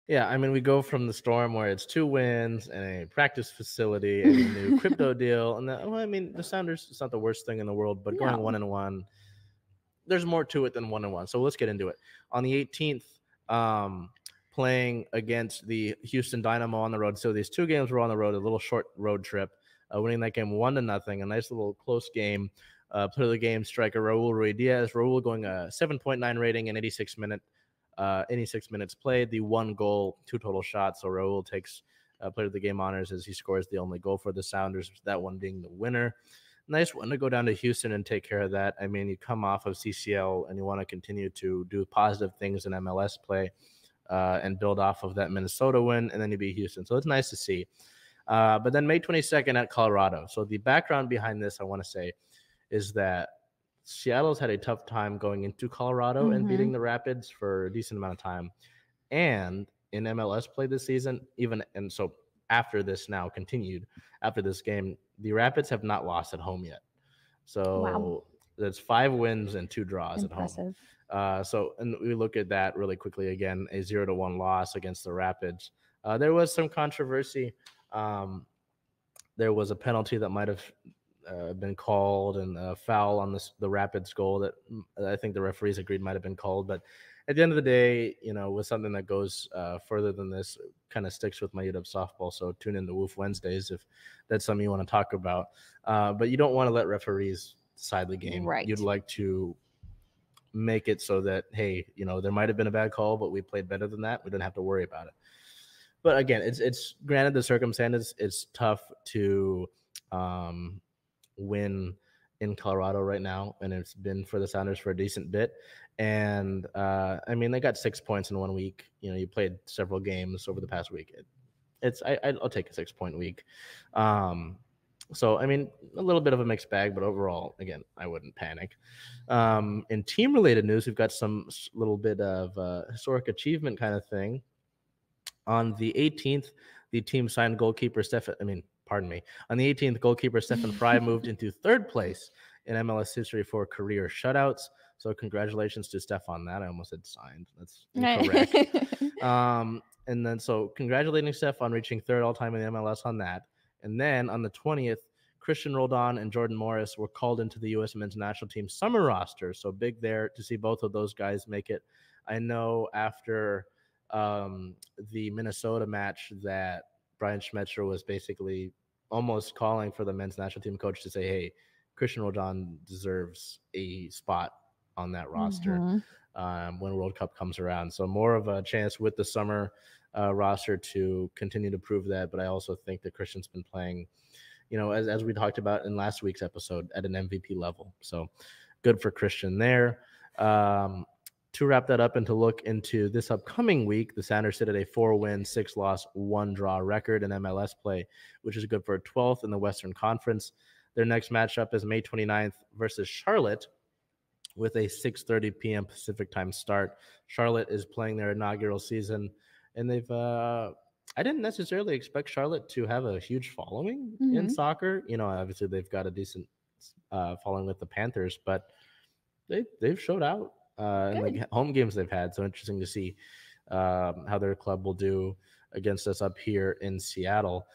Yeah, I mean, we go from the storm where it's 2 wins and a practice facility and a new crypto deal, and well, I mean, the Sounders, it's not the worst thing in the world, but going No. 1-1, there's more to it than 1-1. So let's get into it. On the 18th, playing against the Houston Dynamo on the road. So these 2 games were on the road, a little short road trip, winning that game 1-0, a nice little close game. Player of the game striker Raul Ruidiaz. Raul going a 7.9 rating in 86 minutes played, the 1 goal, 2 total shots. So Raul takes player of the game honors as he scores the only goal for the Sounders, that one being the winner. Nice one to go down to Houston and take care of that. I mean, you come off of CCL and you want to continue to do positive things in MLS play and build off of that Minnesota win, and then you beat Houston. So it's nice to see. But then May 22nd at Colorado. So the background behind this, I want to say, is that Seattle's had a tough time going into Colorado and beating the Rapids for a decent amount of time. And in MLS play this season, so after this now continued, after this game, the Rapids have not lost at home yet. So That's 5 wins and 2 draws Impressive. at home. And we look at that really quickly again, a 0-1 loss against the Rapids. There was some controversy. There was a penalty that might have been called and a foul on the Rapids goal that I think the referees agreed might have been called. But at the end of the day, with something that goes further than this, kind of sticks with my UW softball. So tune in to Woof Wednesdays if that's something you want to talk about. But you don't want to let referees decide the game. Right. You'd like to make it so that, hey, there might have been a bad call, but we played better than that. We don't have to worry about it. But again, it's granted the circumstances. It's tough to win in Colorado right now, and it's been for the Sounders for a decent bit. And I mean, they got 6 points in 1 week. You played several games over the past week. I'll take a 6-point week. So I mean, a little bit of a mixed bag, but overall, again, I wouldn't panic. In team-related news, we've got some little bit of historic achievement kind of thing. On the 18th, the team signed goalkeeper On the 18th, goalkeeper Stefan Frei moved into 3rd place in MLS history for career shutouts. So congratulations to Stefan on that. I almost said signed. That's incorrect. And then congratulating Stefan on reaching 3rd all-time in the MLS on that. And then on the 20th, Christian Roldan and Jordan Morris were called into the U.S. men's national team summer roster. So big there to see both of those guys make it. I know after the Minnesota match that Brian Schmetzer was basically almost calling for the men's national team coach to say, hey, Christian Roldan deserves a spot on that roster when World Cup comes around. So more of a chance with the summer roster to continue to prove that. But I also think that Christian's been playing, as we talked about in last week's episode, at an MVP level. So good for Christian there. To wrap that up and to look into this upcoming week, the Sounders sit at a 4-win, 6-loss, 1-draw record in MLS play, which is good for 12th in the Western Conference. Their next matchup is May 29th versus Charlotte with a 6:30 p.m. Pacific time start. Charlotte is playing their inaugural season, and they've I didn't necessarily expect Charlotte to have a huge following in soccer. Obviously they've got a decent following with the Panthers, but they've showed out in the home games they've had. So interesting to see how their club will do against us up here in Seattle.